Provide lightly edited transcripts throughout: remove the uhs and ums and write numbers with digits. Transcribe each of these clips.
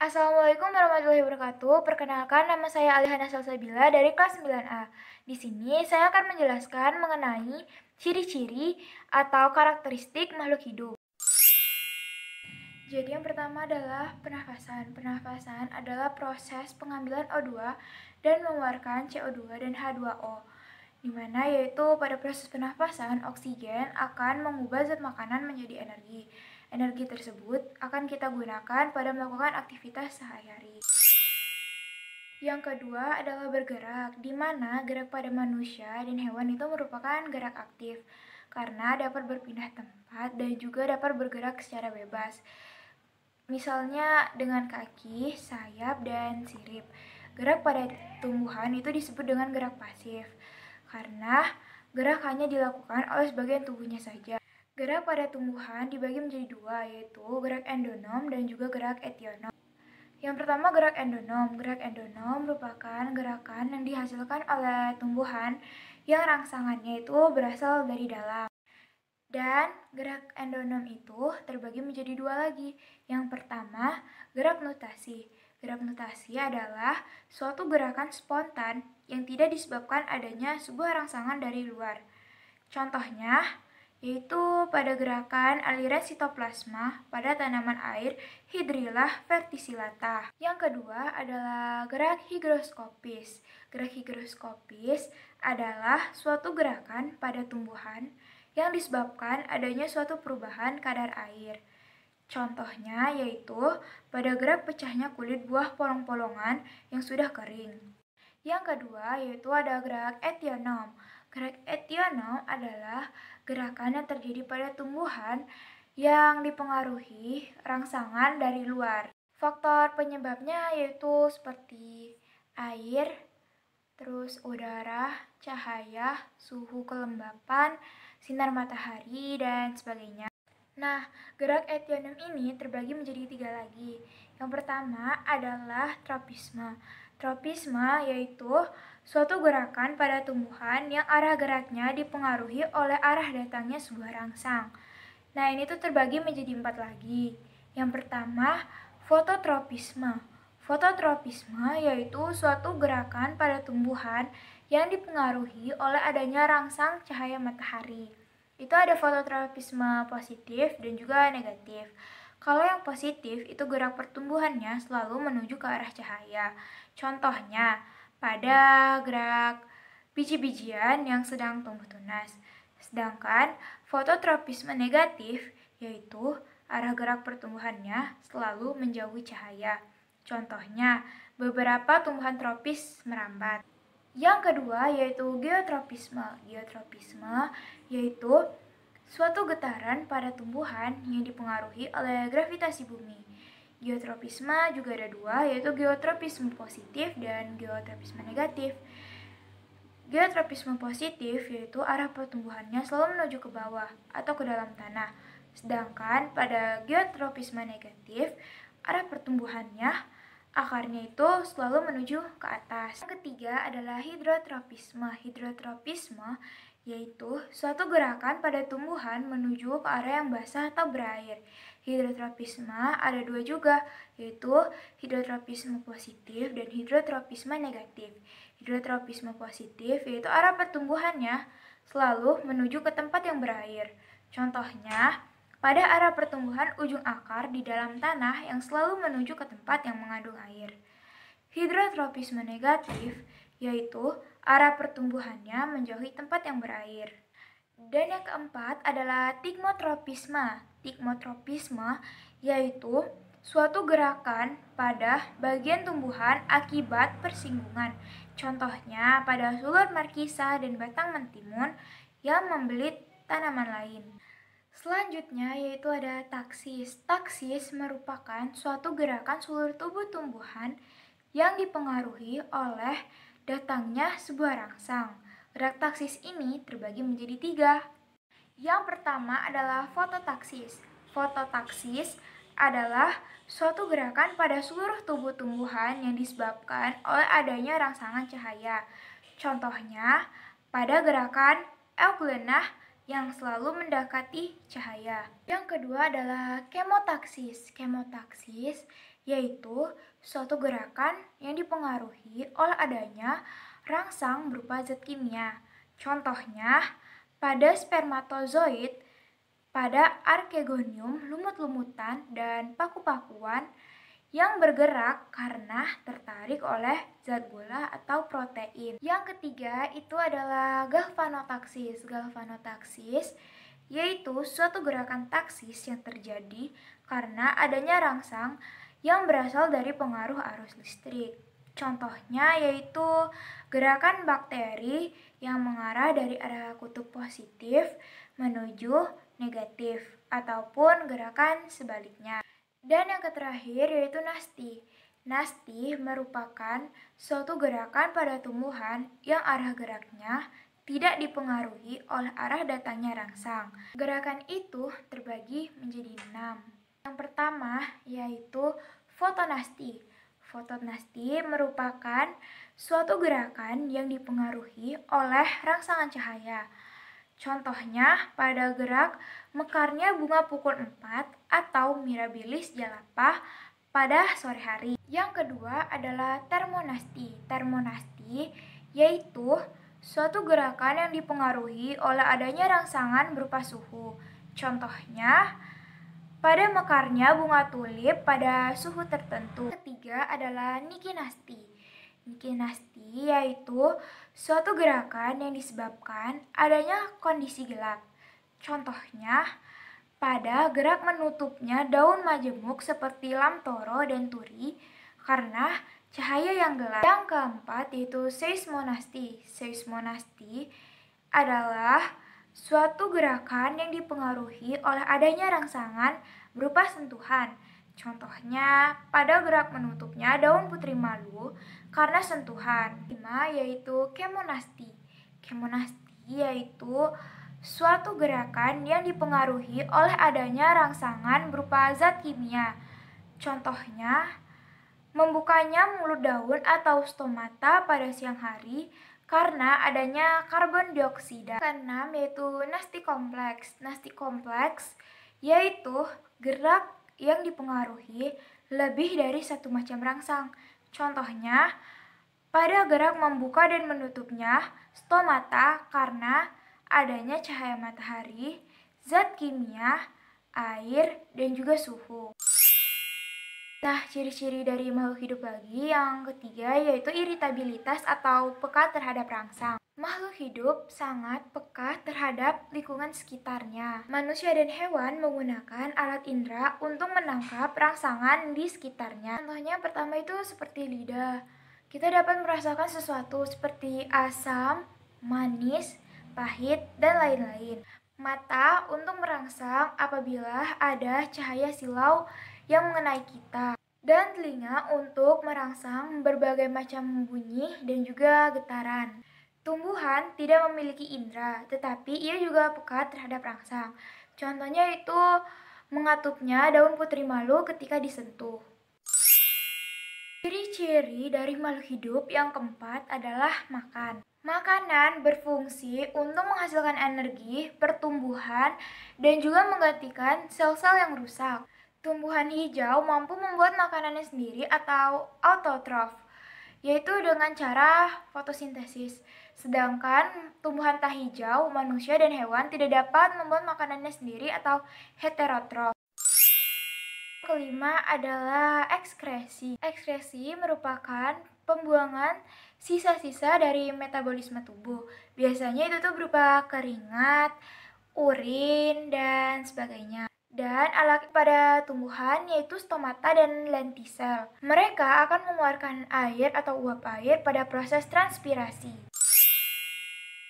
Assalamualaikum warahmatullahi wabarakatuh. Perkenalkan, nama saya Alihana Salsabila dari kelas 9A. Di sini saya akan menjelaskan mengenai ciri-ciri atau karakteristik makhluk hidup. Jadi yang pertama adalah pernafasan. Pernafasan adalah proses pengambilan O2 dan mengeluarkan CO2 dan H2O. Di mana yaitu pada proses pernafasan, oksigen akan mengubah zat makanan menjadi energi. Energi tersebut akan kita gunakan pada melakukan aktivitas sehari-hari. Yang kedua adalah bergerak, di mana gerak pada manusia dan hewan itu merupakan gerak aktif, karena dapat berpindah tempat dan juga dapat bergerak secara bebas. Misalnya dengan kaki, sayap, dan sirip. Gerak pada tumbuhan itu disebut dengan gerak pasif, karena gerak hanya dilakukan oleh sebagian tubuhnya saja. Gerak pada tumbuhan dibagi menjadi dua, yaitu gerak endonom dan juga gerak etionom. Yang pertama gerak endonom. Gerak endonom merupakan gerakan yang dihasilkan oleh tumbuhan yang rangsangannya itu berasal dari dalam. Dan gerak endonom itu terbagi menjadi dua lagi. Yang pertama, gerak nutasi. Gerak nutasi adalah suatu gerakan spontan yang tidak disebabkan adanya sebuah rangsangan dari luar. Contohnya, yaitu pada gerakan aliran sitoplasma pada tanaman air Hydrilla verticillata. Yang kedua adalah gerak higroskopis. Gerak higroskopis adalah suatu gerakan pada tumbuhan yang disebabkan adanya suatu perubahan kadar air. Contohnya yaitu pada gerak pecahnya kulit buah polong-polongan yang sudah kering. Yang kedua yaitu ada gerak etionom. Gerak etionom adalah gerakan yang terjadi pada tumbuhan yang dipengaruhi rangsangan dari luar. Faktor penyebabnya yaitu seperti air, terus udara, cahaya, suhu kelembapan, sinar matahari, dan sebagainya. Nah, gerak etionom ini terbagi menjadi tiga lagi. Yang pertama adalah tropisme. Tropisme yaitu suatu gerakan pada tumbuhan yang arah geraknya dipengaruhi oleh arah datangnya sebuah rangsang. Nah, ini tuh terbagi menjadi 4 lagi. Yang pertama, fototropisme. Fototropisme yaitu suatu gerakan pada tumbuhan yang dipengaruhi oleh adanya rangsang cahaya matahari. Itu ada fototropisme positif dan juga negatif. Kalau yang positif itu gerak pertumbuhannya selalu menuju ke arah cahaya. Contohnya pada gerak biji-bijian yang sedang tumbuh tunas. Sedangkan fototropisme negatif yaitu arah gerak pertumbuhannya selalu menjauhi cahaya. Contohnya beberapa tumbuhan tropis merambat. Yang kedua yaitu geotropisme. Geotropisme yaitu suatu getaran pada tumbuhan yang dipengaruhi oleh gravitasi bumi. Geotropisme juga ada dua, yaitu geotropisme positif dan geotropisme negatif. Geotropisme positif yaitu arah pertumbuhannya selalu menuju ke bawah atau ke dalam tanah. Sedangkan pada geotropisme negatif, arah pertumbuhannya akarnya itu selalu menuju ke atas. Yang ketiga adalah hidrotropisme. Hidrotropisme yaitu suatu gerakan pada tumbuhan menuju ke area yang basah atau berair. Hidrotropisme ada dua juga, yaitu hidrotropisme positif dan hidrotropisme negatif. Hidrotropisme positif yaitu arah pertumbuhannya selalu menuju ke tempat yang berair. Contohnya, pada arah pertumbuhan ujung akar di dalam tanah yang selalu menuju ke tempat yang mengandung air. Hidrotropisme negatif yaitu arah pertumbuhannya menjauhi tempat yang berair. Dan yang keempat adalah tigmotropisme. Tigmotropisme yaitu suatu gerakan pada bagian tumbuhan akibat persinggungan. Contohnya pada sulur markisa dan batang mentimun yang membelit tanaman lain. Selanjutnya yaitu ada taksis. Taksis merupakan suatu gerakan seluruh tubuh tumbuhan yang dipengaruhi oleh datangnya sebuah rangsang. Gerak taksis ini terbagi menjadi tiga. Yang pertama adalah fototaksis. Fototaksis adalah suatu gerakan pada seluruh tubuh tumbuhan yang disebabkan oleh adanya rangsangan cahaya. Contohnya pada gerakan euglenah yang selalu mendekati cahaya. Yang kedua adalah kemotaksis. Kemotaksis yaitu suatu gerakan yang dipengaruhi oleh adanya rangsang berupa zat kimia. Contohnya, pada spermatozoid, pada archegonium, lumut-lumutan, dan paku-pakuan yang bergerak karena tertarik oleh zat gula atau protein. Yang ketiga itu adalah galvanotaksis. Galvanotaksis yaitu suatu gerakan taksis yang terjadi karena adanya rangsang yang berasal dari pengaruh arus listrik. Contohnya yaitu gerakan bakteri yang mengarah dari arah kutub positif menuju negatif ataupun gerakan sebaliknya. Dan yang terakhir yaitu nasti. Nasti merupakan suatu gerakan pada tumbuhan yang arah geraknya tidak dipengaruhi oleh arah datangnya rangsang. Gerakan itu terbagi menjadi 6. Yang pertama yaitu fotonasti. Fotonasti merupakan suatu gerakan yang dipengaruhi oleh rangsangan cahaya. Contohnya pada gerak mekarnya bunga pukul 4 atau mirabilis jalapa pada sore hari. Yang kedua adalah termonasti. Termonasti yaitu suatu gerakan yang dipengaruhi oleh adanya rangsangan berupa suhu. Contohnya pada mekarnya bunga tulip pada suhu tertentu. Ketiga adalah nikinasti. Nikinasti yaitu suatu gerakan yang disebabkan adanya kondisi gelap. Contohnya, pada gerak menutupnya daun majemuk seperti lamtoro dan turi karena cahaya yang gelap. Yang keempat yaitu seismonasti. Seismonasti adalah suatu gerakan yang dipengaruhi oleh adanya rangsangan berupa sentuhan. Contohnya, pada gerak menutupnya daun putri malu karena sentuhan. 5 yaitu kemonasti. Kemonasti yaitu suatu gerakan yang dipengaruhi oleh adanya rangsangan berupa zat kimia. Contohnya, membukanya mulut daun atau stomata pada siang hari karena adanya karbon dioksida. Keenam yaitu nasti kompleks. Nasti kompleks yaitu gerak yang dipengaruhi lebih dari satu macam rangsang. Contohnya, pada gerak membuka dan menutupnya stomata karena adanya cahaya matahari, zat kimia, air, dan juga suhu. Nah, ciri-ciri dari makhluk hidup lagi yang ketiga yaitu iritabilitas atau peka terhadap rangsang. Makhluk hidup sangat peka terhadap lingkungan sekitarnya. Manusia dan hewan menggunakan alat indera untuk menangkap rangsangan di sekitarnya. Contohnya pertama itu seperti lidah. Kita dapat merasakan sesuatu seperti asam, manis, pahit, dan lain-lain. Mata untuk merangsang apabila ada cahaya silau yang mengenai kita, dan telinga untuk merangsang berbagai macam bunyi dan juga getaran. Tumbuhan tidak memiliki indera, tetapi ia juga peka terhadap rangsang. Contohnya itu mengatupnya daun putri malu ketika disentuh. Ciri-ciri dari makhluk hidup yang keempat adalah makan. Makanan berfungsi untuk menghasilkan energi, pertumbuhan, dan juga menggantikan sel-sel yang rusak. Tumbuhan hijau mampu membuat makanannya sendiri atau autotrof, yaitu dengan cara fotosintesis. Sedangkan tumbuhan tak hijau, manusia dan hewan tidak dapat membuat makanannya sendiri atau heterotrof. Kelima adalah ekskresi. Ekskresi merupakan pembuangan sisa-sisa dari metabolisme tubuh. Biasanya itu tuh berupa keringat, urin, dan sebagainya. Dan alat pada tumbuhan yaitu stomata dan lentisel. Mereka akan mengeluarkan air atau uap air pada proses transpirasi.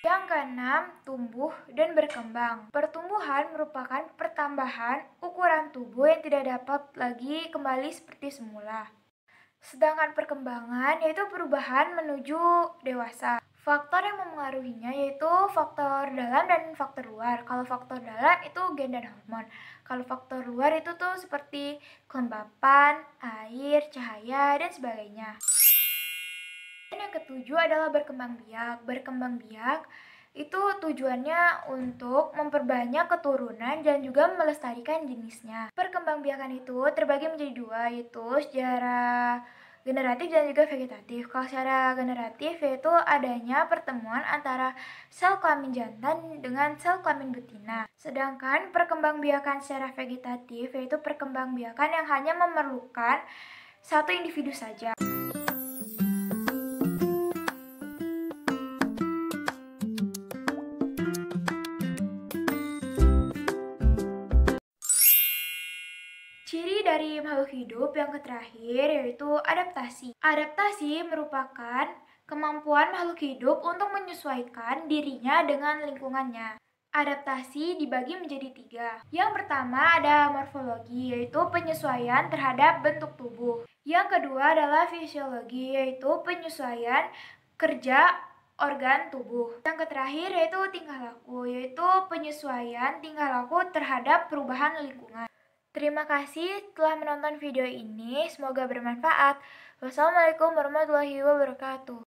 Yang keenam, tumbuh dan berkembang. Pertumbuhan merupakan pertambahan ukuran tubuh yang tidak dapat lagi kembali seperti semula. Sedangkan perkembangan yaitu perubahan menuju dewasa. Faktor yang memengaruhinya yaitu faktor dalam dan faktor luar. Kalau faktor dalam itu gen dan hormon. Kalau faktor luar itu tuh seperti kelembapan, air, cahaya, dan sebagainya. Dan yang ketujuh adalah berkembang biak. Berkembang biak itu tujuannya untuk memperbanyak keturunan dan juga melestarikan jenisnya. Perkembangbiakan itu terbagi menjadi dua, yaitu secara generatif dan juga vegetatif. Kalau secara generatif yaitu adanya pertemuan antara sel kelamin jantan dengan sel kelamin betina. Sedangkan perkembangbiakan secara vegetatif yaitu perkembangbiakan yang hanya memerlukan satu individu saja. Ciri dari makhluk hidup yang terakhir yaitu adaptasi. Adaptasi merupakan kemampuan makhluk hidup untuk menyesuaikan dirinya dengan lingkungannya. Adaptasi dibagi menjadi tiga. Yang pertama ada morfologi, yaitu penyesuaian terhadap bentuk tubuh. Yang kedua adalah fisiologi, yaitu penyesuaian kerja organ tubuh. Yang terakhir yaitu tingkah laku, yaitu penyesuaian tingkah laku terhadap perubahan lingkungan. Terima kasih telah menonton video ini, semoga bermanfaat. Wassalamualaikum warahmatullahi wabarakatuh.